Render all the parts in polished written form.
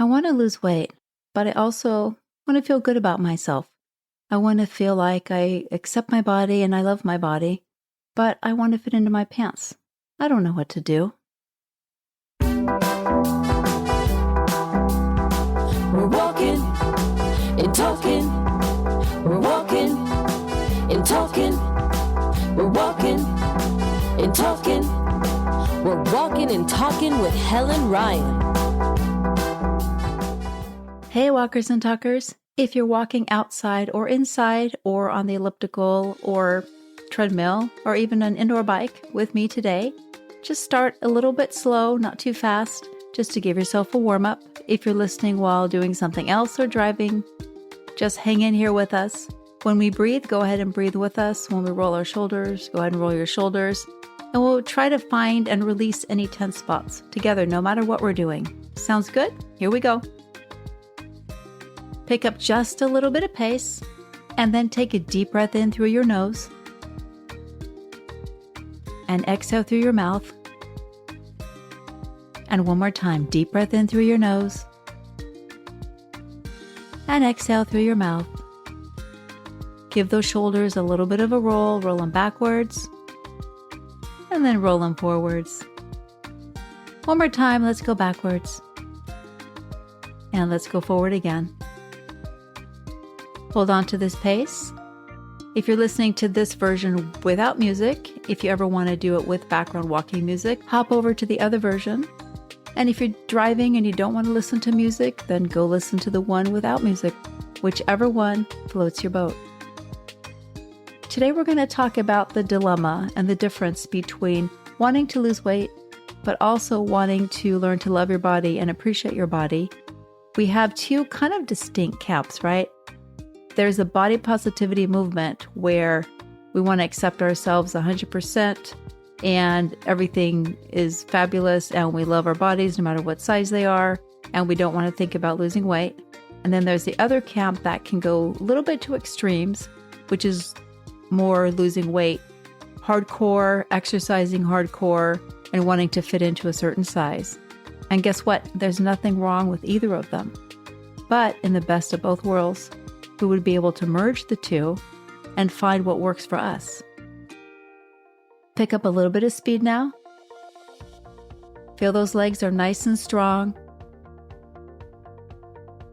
I want to lose weight, but I also want to feel good about myself. I want to feel like I accept my body and I love my body, but I want to fit into my pants. I don't know what to do. We're walking and talking. We're walking and talking. We're walking and talking. We're walking and talking with Helen Ryan. Hey, walkers and talkers. If you're walking outside or inside or on the elliptical or treadmill or even an indoor bike with me today, just start a little bit slow, not too fast, just to give yourself a warm-up. If you're listening while doing something else or driving, just hang in here with us. When we breathe, go ahead and breathe with us. When we roll our shoulders, go ahead and roll your shoulders. And we'll try to find and release any tense spots together, no matter what we're doing. Sounds good? Here we go. Pick up just a little bit of pace, and then take a deep breath in through your nose, and exhale through your mouth. And one more time, deep breath in through your nose, and exhale through your mouth. Give those shoulders a little bit of a roll them backwards, and then roll them forwards. One more time, let's go backwards, and let's go forward again. Hold on to this pace. If you're listening to this version without music, if you ever want to do it with background walking music, hop over to the other version. And if you're driving and you don't want to listen to music, then go listen to the one without music, whichever one floats your boat. Today we're going to talk about the dilemma and the difference between wanting to lose weight, but also wanting to learn to love your body and appreciate your body. We have two kind of distinct camps, right? There's a body positivity movement where we want to accept ourselves 100% and everything is fabulous and we love our bodies no matter what size they are and we don't want to think about losing weight. And then there's the other camp that can go a little bit to extremes, which is more losing weight, hardcore, exercising hardcore, and wanting to fit into a certain size. And guess what? There's nothing wrong with either of them. But in the best of both worlds, we would be able to merge the two and find what works for us. Pick up a little bit of speed now. Feel those legs are nice and strong.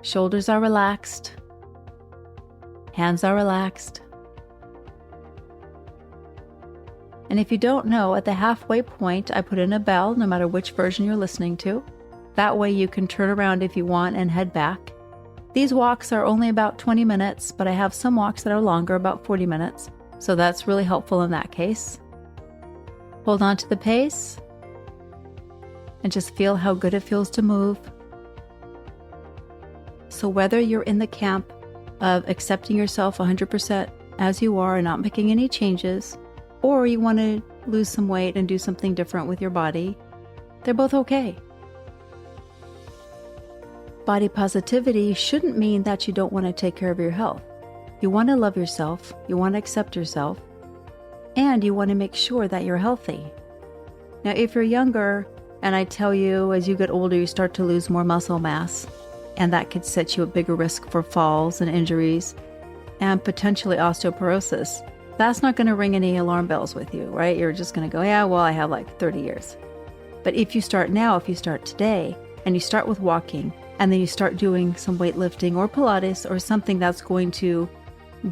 Shoulders are relaxed. Hands are relaxed. And if you don't know, at the halfway point, I put in a bell, no matter which version you're listening to. That way you can turn around if you want and head back. These walks are only about 20 minutes, but I have some walks that are longer, about 40 minutes. So that's really helpful in that case. Hold on to the pace and just feel how good it feels to move. So whether you're in the camp of accepting yourself 100% as you are and not making any changes, or you want to lose some weight and do something different with your body, they're both okay. Body positivity shouldn't mean that you don't want to take care of your health. You want to love yourself, you want to accept yourself, and you want to make sure that you're healthy. Now, if you're younger, and I tell you as you get older, you start to lose more muscle mass, and that could set you at bigger risk for falls and injuries, and potentially osteoporosis, that's not going to ring any alarm bells with you, right? You're just going to go, yeah, well, I have like 30 years. But if you start now, if you start today, and you start with walking, and then you start doing some weightlifting or Pilates or something that's going to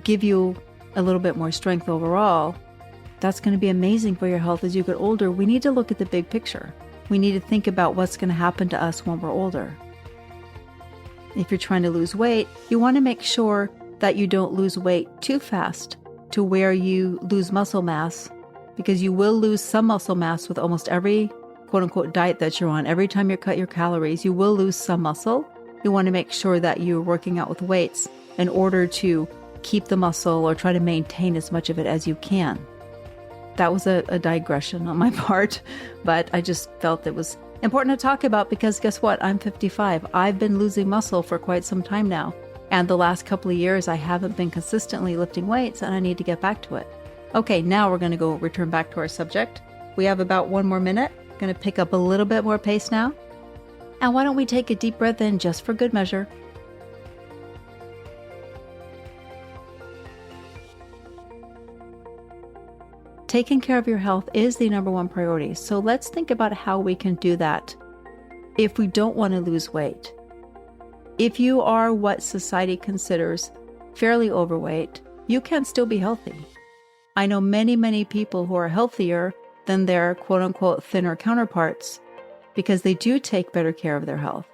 give you a little bit more strength overall, that's going to be amazing for your health as you get older. We need to look at the big picture. We need to think about what's going to happen to us when we're older. If you're trying to lose weight, you want to make sure that you don't lose weight too fast to where you lose muscle mass, because you will lose some muscle mass with almost every quote-unquote diet that you're on. Every time you cut your calories, you will lose some muscle. You want to make sure that you're working out with weights in order to keep the muscle or try to maintain as much of it as you can. That was a digression on my part, but I just felt it was important to talk about because guess what? I'm 55. I've been losing muscle for quite some time now. And the last couple of years, I haven't been consistently lifting weights and I need to get back to it. Okay, now we're going to return back to our subject. We have about one more minute. Going to pick up a little bit more pace now. And why don't we take a deep breath in just for good measure? Taking care of your health is the number one priority. So let's think about how we can do that if we don't want to lose weight. If you are what society considers fairly overweight, you can still be healthy. I know many, many people who are healthier than their quote-unquote thinner counterparts because they do take better care of their health.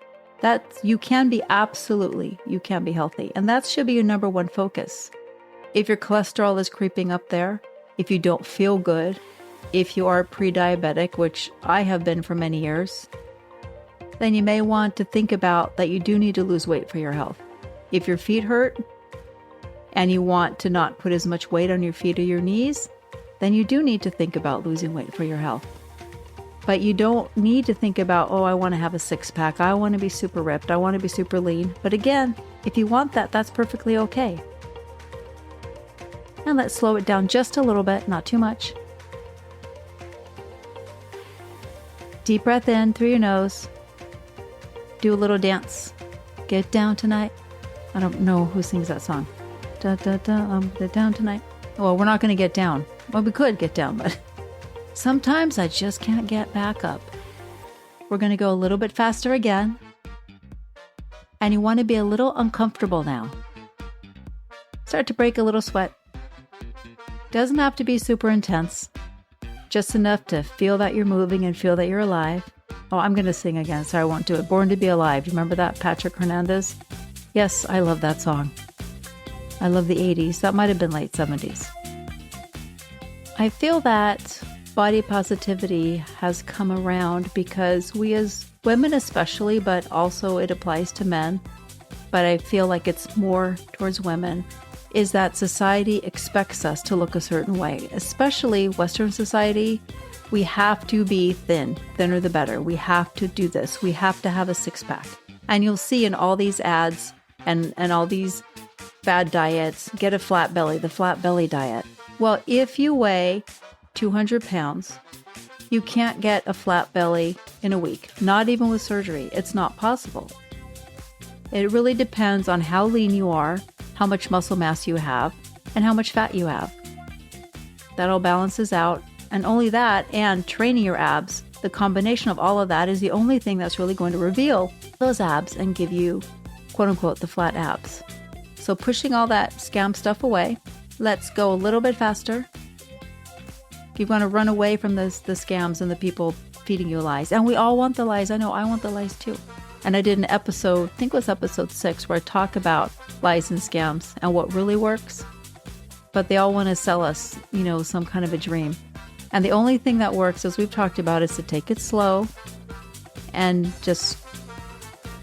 You can be healthy. And that should be your number one focus. If your cholesterol is creeping up there, if you don't feel good, if you are pre-diabetic, which I have been for many years, then you may want to think about that you do need to lose weight for your health. If your feet hurt and you want to not put as much weight on your feet or your knees, then you do need to think about losing weight for your health. But you don't need to think about, I want to have a six-pack, I want to be super ripped, I want to be super lean. But again, if you want that, that's perfectly okay. And let's slow it down just a little bit, not too much. Deep breath in through your nose. Do a little dance. Get down tonight. I don't know who sings that song. Da, da, da, get down tonight. Well, we're not going to get down. Well, we could get down, but sometimes I just can't get back up. We're going to go a little bit faster again. And you want to be a little uncomfortable now. Start to break a little sweat. Doesn't have to be super intense. Just enough to feel that you're moving and feel that you're alive. I'm going to sing again, so I won't do it. Born to be Alive. You remember that? Patrick Hernandez? Yes, I love that song. I love the 80s. That might have been late 70s. I feel that body positivity has come around because we as women especially, but also it applies to men, but I feel like it's more towards women, is that society expects us to look a certain way, especially Western society. We have to be thin, thinner the better. We have to do this. We have to have a six-pack. And you'll see in all these ads and all these fad diets, get a flat belly, the flat belly diet. Well, if you weigh 200 pounds, you can't get a flat belly in a week, not even with surgery. It's not possible. It really depends on how lean you are, how much muscle mass you have, and how much fat you have. That all balances out. And only that and training your abs, the combination of all of that is the only thing that's really going to reveal those abs and give you, quote unquote, the flat abs. So pushing all that scam stuff away, let's go a little bit faster. You want to run away from the scams and the people feeding you lies. And we all want the lies. I know I want the lies too. And I did an episode, I think it was episode 6, where I talk about lies and scams and what really works. But they all want to sell us, some kind of a dream. And the only thing that works, as we've talked about, is to take it slow and just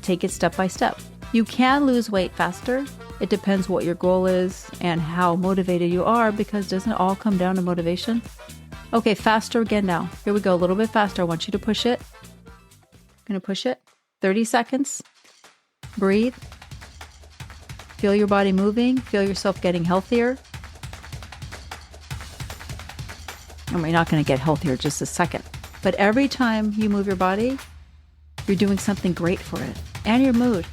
take it step by step. You can lose weight faster. It depends what your goal is and how motivated you are, because doesn't it all come down to motivation? Okay, faster again now. Here we go, a little bit faster. I want you to push it. I'm going to push it. 30 seconds. Breathe. Feel your body moving. Feel yourself getting healthier. And we're not going to get healthier just a second. But every time you move your body, you're doing something great for it and your mood.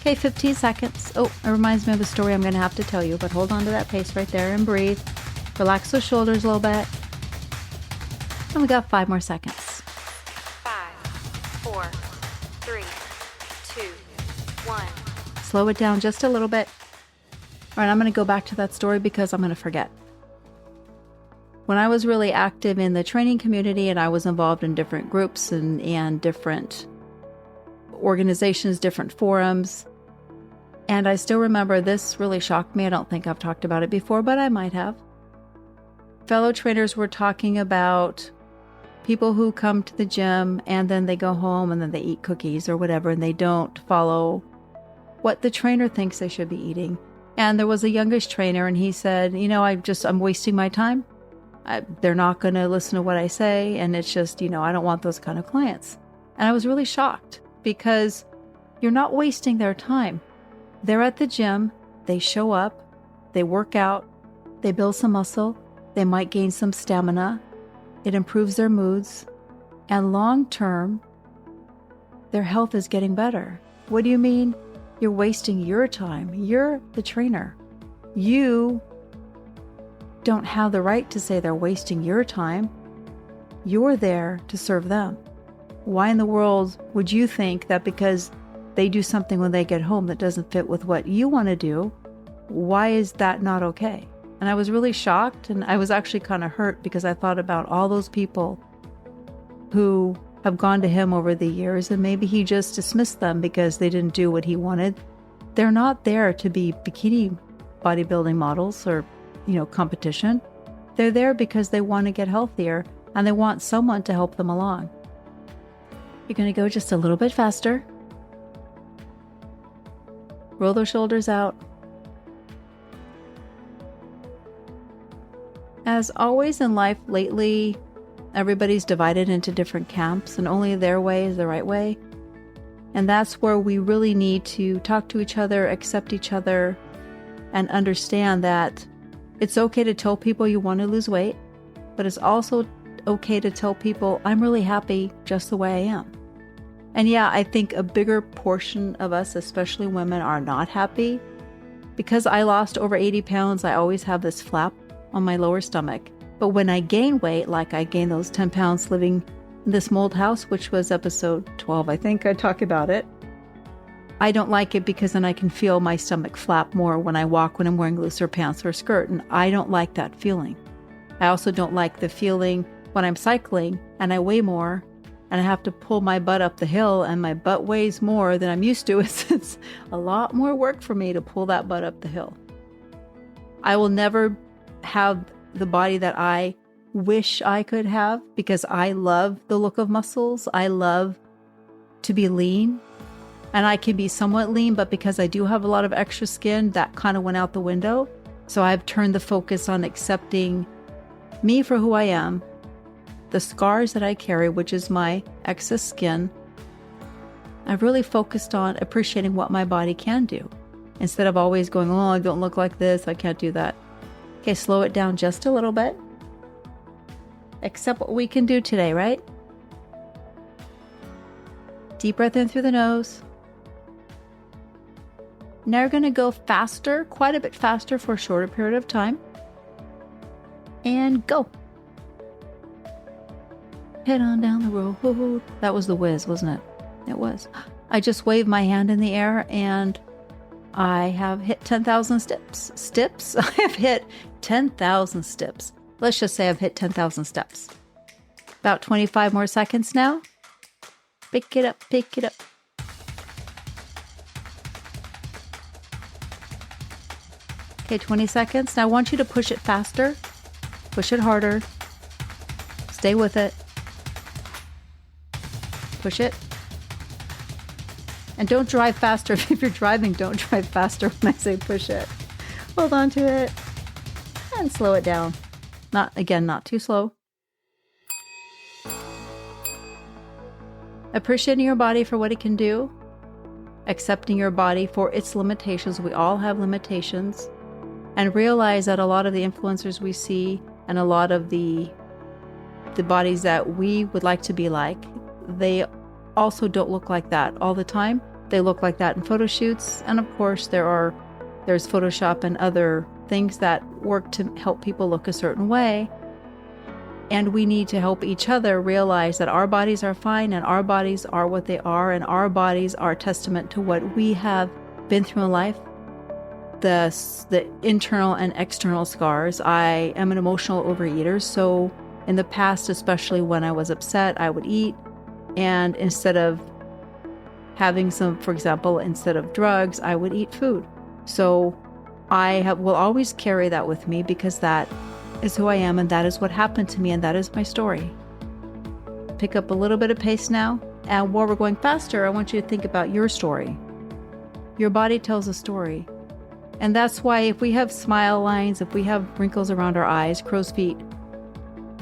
Okay, 15 seconds. Oh, it reminds me of a story I'm going to have to tell you, but hold on to that pace right there and breathe. Relax those shoulders a little bit. And we got 5 more seconds. 5, 4, 3, 2, 1. Slow it down just a little bit. All right, I'm going to go back to that story because I'm going to forget. When I was really active in the training community and I was involved in different groups and different organizations, different forums, and I still remember this really shocked me. I don't think I've talked about it before, but I might have. Fellow trainers were talking about people who come to the gym and then they go home and then they eat cookies or whatever, and they don't follow what the trainer thinks they should be eating. And there was a youngish trainer and he said, I'm wasting my time. They're not going to listen to what I say. And it's just, I don't want those kind of clients. And I was really shocked because you're not wasting their time. They're at the gym. They show up. They work out. They build some muscle. They might gain some stamina. It improves their moods. And long term, their health is getting better. What do you mean you're wasting your time? You're the trainer. You don't have the right to say they're wasting your time. You're there to serve them. Why in the world would you think that because they do something when they get home that doesn't fit with what you want to do, why is that not okay? And I was really shocked, and I was actually kind of hurt because I thought about all those people who have gone to him over the years, and maybe he just dismissed them because they didn't do what he wanted. They're not there to be bikini bodybuilding models or, competition. They're there because they want to get healthier and they want someone to help them along. You're going to go just a little bit faster. Roll those shoulders out. As always in life lately, everybody's divided into different camps, and only their way is the right way. And that's where we really need to talk to each other, accept each other, and understand that it's okay to tell people you want to lose weight, but it's also okay to tell people, I'm really happy just the way I am. And yeah, I think a bigger portion of us, especially women, are not happy. Because I lost over 80 pounds, I always have this flap on my lower stomach. But when I gain weight, like I gained those 10 pounds living in this mold house, which was episode 12, I think I talk about it, I don't like it because then I can feel my stomach flap more when I walk when I'm wearing looser pants or a skirt, and I don't like that feeling. I also don't like the feeling when I'm cycling and I weigh more and I have to pull my butt up the hill and my butt weighs more than I'm used to. It's a lot more work for me to pull that butt up the hill. I will never have the body that I wish I could have because I love the look of muscles. I love to be lean, and I can be somewhat lean, but because I do have a lot of extra skin, that kind of went out the window. So I've turned the focus on accepting me for who I am, the scars that I carry, which is my excess skin. I've really focused on appreciating what my body can do instead of always going, oh, I don't look like this, I can't do that. Okay, slow it down just a little bit. Accept what we can do today, right? Deep breath in through the nose. Now we're going to go faster, quite a bit faster for a shorter period of time. And go. Head on down the road. That was the whiz, wasn't it? It was. I just waved my hand in the air and I have hit 10,000 steps. Steps? I have hit 10,000 steps. Let's just say I've hit 10,000 steps. About 25 more seconds now. Pick it up, pick it up. Okay, 20 seconds. Now I want you to push it faster. Push it harder. Stay with it. Push it. And don't drive faster. If you're driving, don't drive faster when I say push it. Hold on to it. And slow it down. Not too slow. Appreciating your body for what it can do. Accepting your body for its limitations. We all have limitations. And realize that a lot of the influencers we see and a lot of the bodies that we would like to be like, they also don't look like that all the time. They look like that in photo shoots. And of course, there's Photoshop and other things that work to help people look a certain way. And we need to help each other realize that our bodies are fine and our bodies are what they are and our bodies are a testament to what we have been through in life. The internal and external scars. I am an emotional overeater, so in the past, especially when I was upset, I would eat, and instead of having for example, instead of drugs, I would eat food. So I will always carry that with me because that is who I am and that is what happened to me and that is my story. Pick up a little bit of pace now, and while we're going faster, I want you to think about your story. Your body tells a story. And that's why if we have smile lines, if we have wrinkles around our eyes, crow's feet,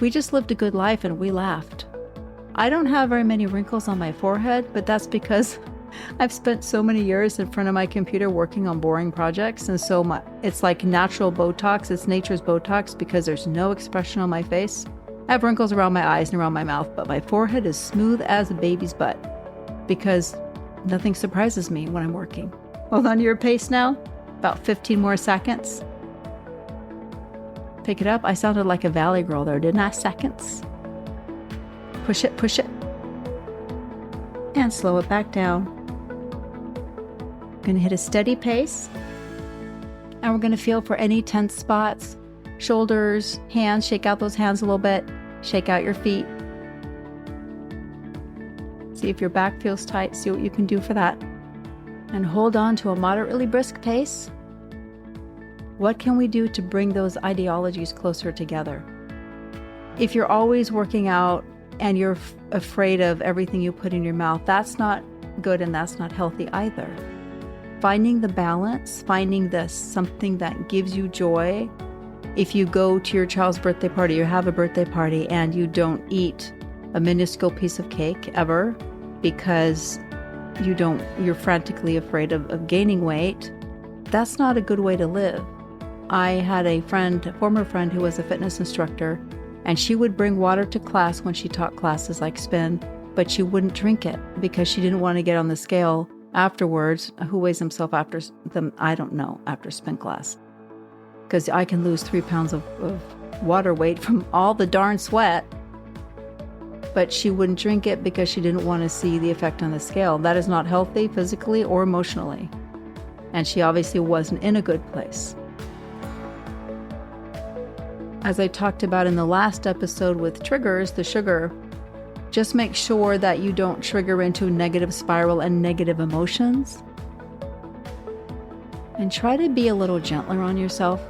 we just lived a good life and we laughed. I don't have very many wrinkles on my forehead, but that's because I've spent so many years in front of my computer working on boring projects. And so it's like natural Botox. It's nature's Botox because there's no expression on my face. I have wrinkles around my eyes and around my mouth, but my forehead is smooth as a baby's butt. because nothing surprises me when I'm working. Hold on to your pace now. About 15 more seconds. Pick it up. I sounded like a valley girl there, didn't I? Seconds. Push it, push it. And slow it back down. Going to hit a steady pace. And we're going to feel for any tense spots. Shoulders, hands. Shake out those hands a little bit. Shake out your feet. See if your back feels tight. See what you can do for that. And hold on to a moderately brisk pace. What can we do to bring those ideologies closer together? If you're always working out and you're afraid of everything you put in your mouth, that's not good and that's not healthy either. Finding the balance, finding something that gives you joy. If you go to your child's birthday party, you have a birthday party and you don't eat a minuscule piece of cake ever because you're frantically afraid of gaining weight, that's not a good way to live. I had a former friend who was a fitness instructor, and she would bring water to class when she taught classes like spin, but she wouldn't drink it because she didn't want to get on the scale afterwards. Who weighs himself after spin class? Because I can lose 3 pounds of water weight from all the darn sweat. But she wouldn't drink it because she didn't want to see the effect on the scale. That is not healthy physically or emotionally. And she obviously wasn't in a good place. As I talked about in the last episode with triggers, the sugar, just make sure that you don't trigger into a negative spiral and negative emotions. And try to be a little gentler on yourself.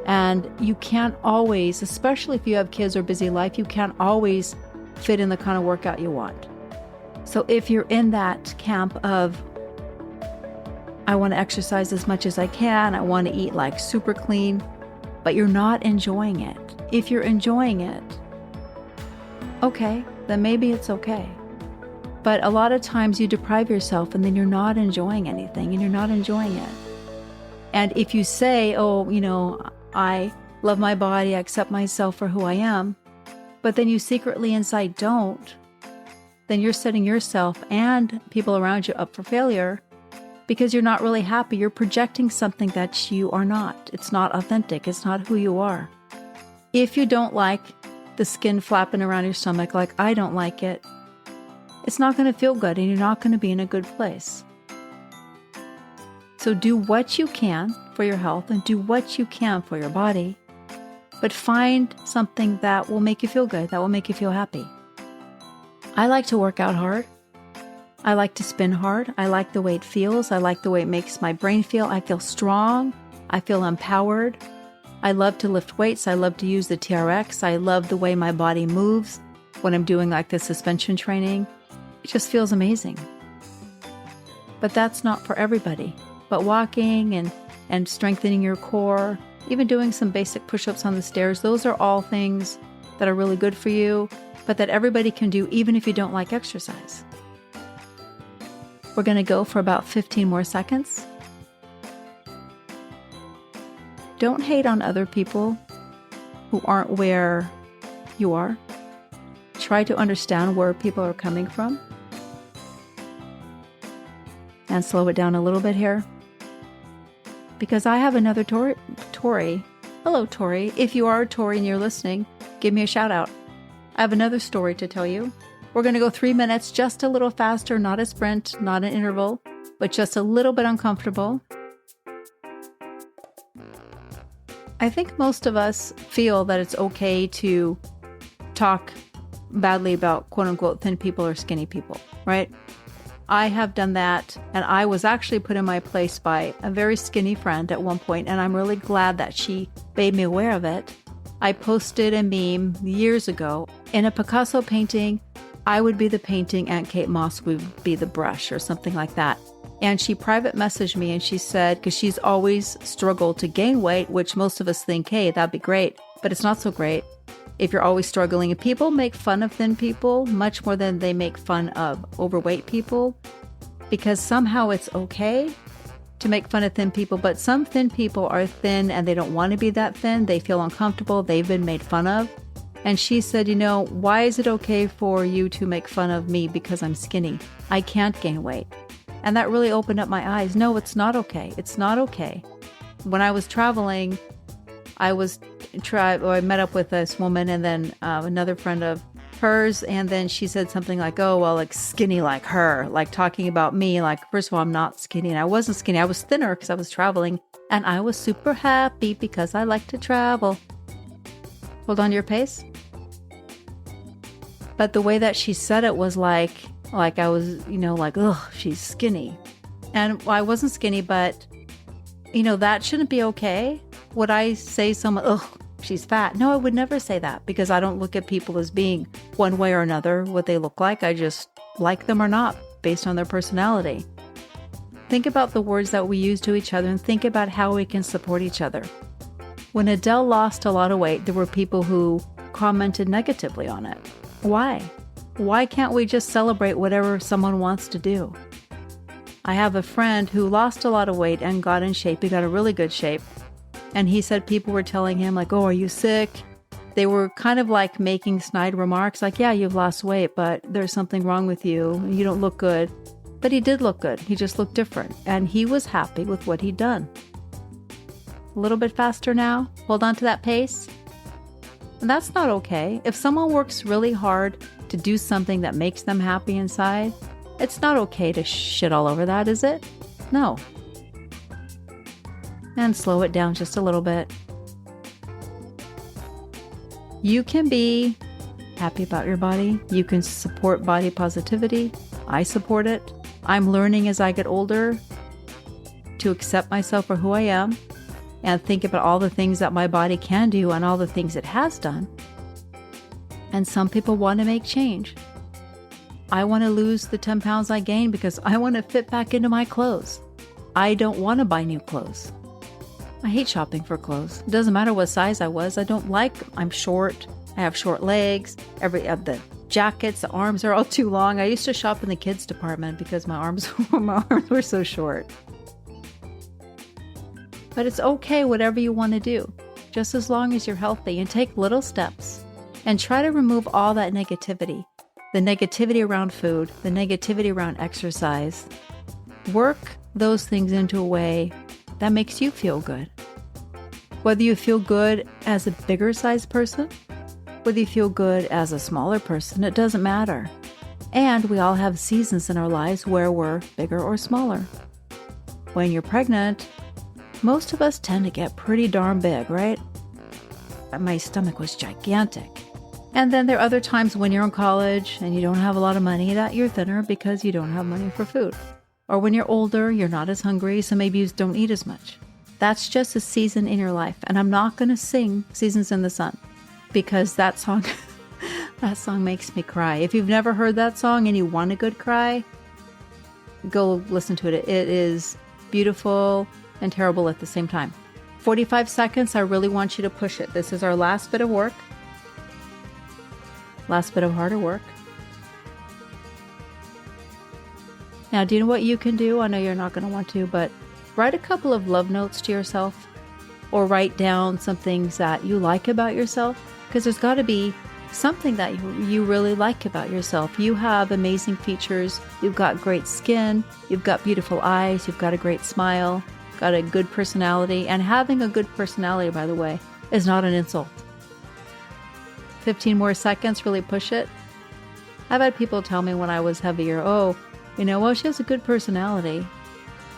And you can't always, especially if you have kids or busy life, you can't always fit in the kind of workout you want. So if you're in that camp of, I want to exercise as much as I can, I want to eat like super clean, but you're not enjoying it. If you're enjoying it, okay, then maybe it's okay. But a lot of times you deprive yourself and then you're not enjoying anything and you're not enjoying it. And if you say, I love my body, I accept myself for who I am, but then you secretly inside don't, then you're setting yourself and people around you up for failure because you're not really happy. You're projecting something that you are not. It's not authentic. It's not who you are. If you don't like the skin flapping around your stomach like I don't like it, it's not going to feel good and you're not going to be in a good place. So do what you can for your health and do what you can for your body. But find something that will make you feel good, that will make you feel happy. I like to work out hard. I like to spin hard. I like the way it feels. I like the way it makes my brain feel. I feel strong. I feel empowered. I love to lift weights. I love to use the TRX. I love the way my body moves when I'm doing like the suspension training. It just feels amazing. But that's not for everybody. But walking and strengthening your core, even doing some basic push-ups on the stairs, those are all things that are really good for you, but that everybody can do even if you don't like exercise. We're going to go for about 15 more seconds. Don't hate on other people who aren't where you are. Try to understand where people are coming from. And slow it down a little bit here. Because I have another Tori. Hello, Tori. If you are a Tori and you're listening, give me a shout out. I have another story to tell you. We're going to go 3 minutes, just a little faster, not a sprint, not an interval, but just a little bit uncomfortable. I think most of us feel that it's okay to talk badly about quote unquote thin people or skinny people, right? I have done that, and I was actually put in my place by a very skinny friend at one point, and I'm really glad that she made me aware of it. I posted a meme years ago. In a Picasso painting, I would be the painting and Kate Moss would be the brush or something like that. And she private messaged me and she said, because she's always struggled to gain weight, which most of us think, hey, that'd be great, but it's not so great if you're always struggling. And people make fun of thin people much more than they make fun of overweight people, because somehow it's okay to make fun of thin people, but some thin people are thin and they don't want to be that thin. They feel uncomfortable. They've been made fun of. And she said, you know, why is it okay for you to make fun of me because I'm skinny? I can't gain weight. And that really opened up my eyes. No, it's not okay. It's not okay. When I was traveling, I met up with this woman and then another friend of hers. And then she said something like, oh, well, like skinny like her, like talking about me. Like, first of all, I'm not skinny. And I wasn't skinny. I was thinner because I was traveling. And I was super happy because I like to travel. Hold on to your pace. But the way that she said it was like I was, you know, like, ugh, she's skinny. And I wasn't skinny, but, you know, that shouldn't be okay. Would I say someone, ugh, she's fat? No, I would never say that because I don't look at people as being one way or another, what they look like. I just like them or not based on their personality. Think about the words that we use to each other and think about how we can support each other. When Adele lost a lot of weight, there were people who commented negatively on it. Why? Why can't we just celebrate whatever someone wants to do? I have a friend who lost a lot of weight and got in shape. He got a really good shape. And he said people were telling him like, oh, are you sick? They were kind of like making snide remarks like, yeah, you've lost weight, but there's something wrong with you. You don't look good. But he did look good. He just looked different. And he was happy with what he'd done. A little bit faster now. Hold on to that pace. And that's not okay. If someone works really hard to do something that makes them happy inside, it's not okay to shit all over that, is it? No. And slow it down just a little bit. You can be happy about your body. You can support body positivity. I support it. I'm learning as I get older to accept myself for who I am and think about all the things that my body can do and all the things it has done. And some people want to make change. I want to lose the 10 pounds I gained because I want to fit back into my clothes. I don't want to buy new clothes. I hate shopping for clothes. It doesn't matter what size I was. I'm short. I have short legs. The jackets, the arms are all too long. I used to shop in the kids department because my arms were so short. But it's okay, whatever you want to do, just as long as you're healthy, and take little steps and try to remove all that negativity, the negativity around food, the negativity around exercise. Work those things into a way that makes you feel good. Whether you feel good as a bigger sized person, whether you feel good as a smaller person, it doesn't matter. And we all have seasons in our lives where we're bigger or smaller. When you're pregnant, most of us tend to get pretty darn big, right? My stomach was gigantic. And then there are other times when you're in college and you don't have a lot of money that you're thinner because you don't have money for food. Or when you're older, you're not as hungry, so maybe you don't eat as much. That's just a season in your life. And I'm not going to sing Seasons in the Sun because that song makes me cry. If you've never heard that song and you want a good cry, go listen to it. It is beautiful and terrible at the same time. 45 seconds, I really want you to push it. This is our last bit of work. Last bit of harder work. Now, do you know what you can do? I know you're not going to want to, but write a couple of love notes to yourself or write down some things that you like about yourself, because there's got to be something that you really like about yourself. You have amazing features. You've got great skin. You've got beautiful eyes. You've got a great smile. Got a good personality. And having a good personality, by the way, is not an insult. 15 more seconds, really push it. I've had people tell me when I was heavier, oh, you know, well, she has a good personality.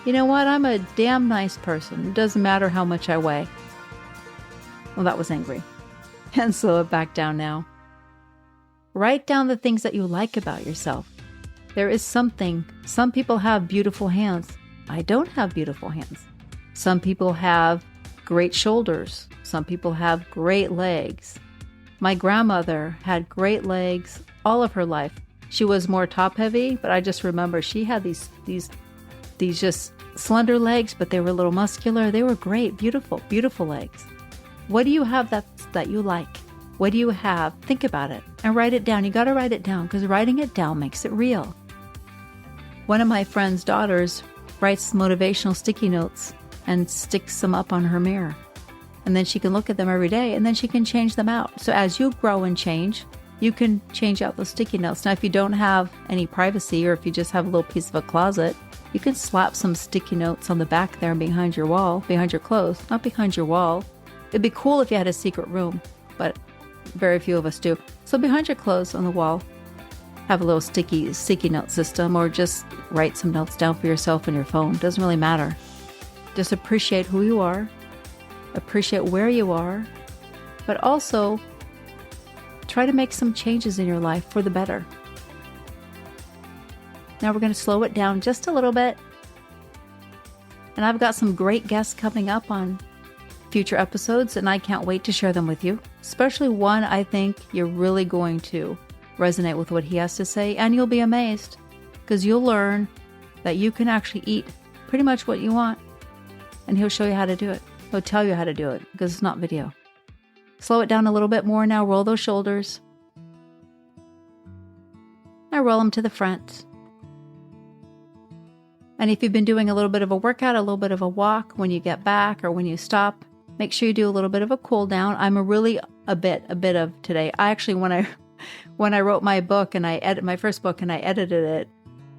You know what? I'm a damn nice person. It doesn't matter how much I weigh. Well, that was angry. And slow it back down now. Write down the things that you like about yourself. There is something. Some people have beautiful hands. I don't have beautiful hands. Some people have great shoulders. Some people have great legs. My grandmother had great legs all of her life. She was more top heavy, but I just remember she had these just slender legs, but they were a little muscular. They were great, beautiful, beautiful legs. What do you have that you like? What do you have? Think about it and write it down. You got to write it down because writing it down makes it real. One of my friend's daughters writes motivational sticky notes and sticks them up on her mirror. And then she can look at them every day, and then she can change them out. So as you grow and change, you can change out those sticky notes. Now, if you don't have any privacy, or if you just have a little piece of a closet, you can slap some sticky notes on the back there behind your wall, behind your clothes, not behind your wall. It'd be cool if you had a secret room, but very few of us do. So behind your clothes on the wall, have a little sticky note system, or just write some notes down for yourself on your phone. Doesn't really matter. Just appreciate who you are, appreciate where you are, but also try to make some changes in your life for the better. Now we're going to slow it down just a little bit. And I've got some great guests coming up on future episodes, and I can't wait to share them with you. Especially one I think you're really going to resonate with what he has to say, and you'll be amazed because you'll learn that you can actually eat pretty much what you want, and he'll show you how to do it. He'll tell you how to do it because it's not video. Slow it down a little bit more now. Roll those shoulders. Now roll them to the front. And if you've been doing a little bit of a workout, a little bit of a walk, when you get back or when you stop, make sure you do a little bit of a cool down. I'm a bit of today. I actually, when I wrote my book and my first book and I edited it,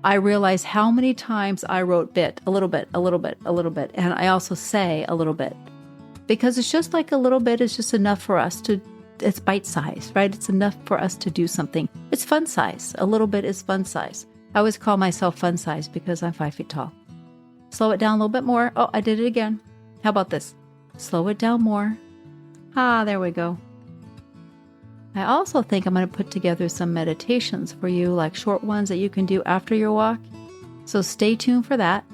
I realized how many times I wrote a little bit. And I also say a little bit, because it's just like a little bit is just enough for us it's bite size, right? It's enough for us to do something. It's fun size. A little bit is fun size. I always call myself fun size because I'm 5 feet tall. Slow it down a little bit more. Oh, I did it again. How about this? Slow it down more. There we go. I also think I'm going to put together some meditations for you, like short ones that you can do after your walk. So stay tuned for that.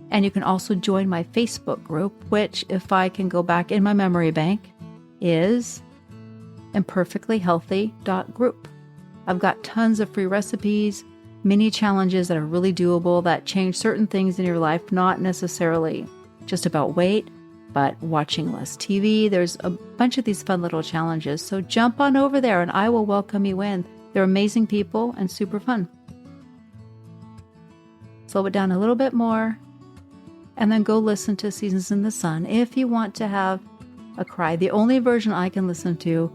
And you can also join my Facebook group, which, if I can go back in my memory bank, is imperfectlyhealthy.group. I've got tons of free recipes, mini challenges that are really doable, that change certain things in your life, not necessarily just about weight, but watching less TV. There's a bunch of these fun little challenges. So jump on over there and I will welcome you in. They're amazing people and super fun. Slow it down a little bit more. And then go listen to Seasons in the Sun if you want to have a cry. The only version I can listen to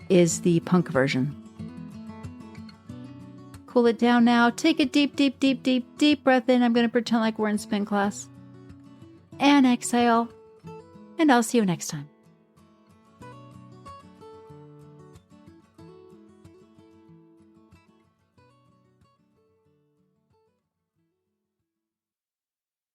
is the punk version. Cool it down now. Take a deep breath in. I'm going to pretend like we're in spin class. And exhale. And I'll see you next time.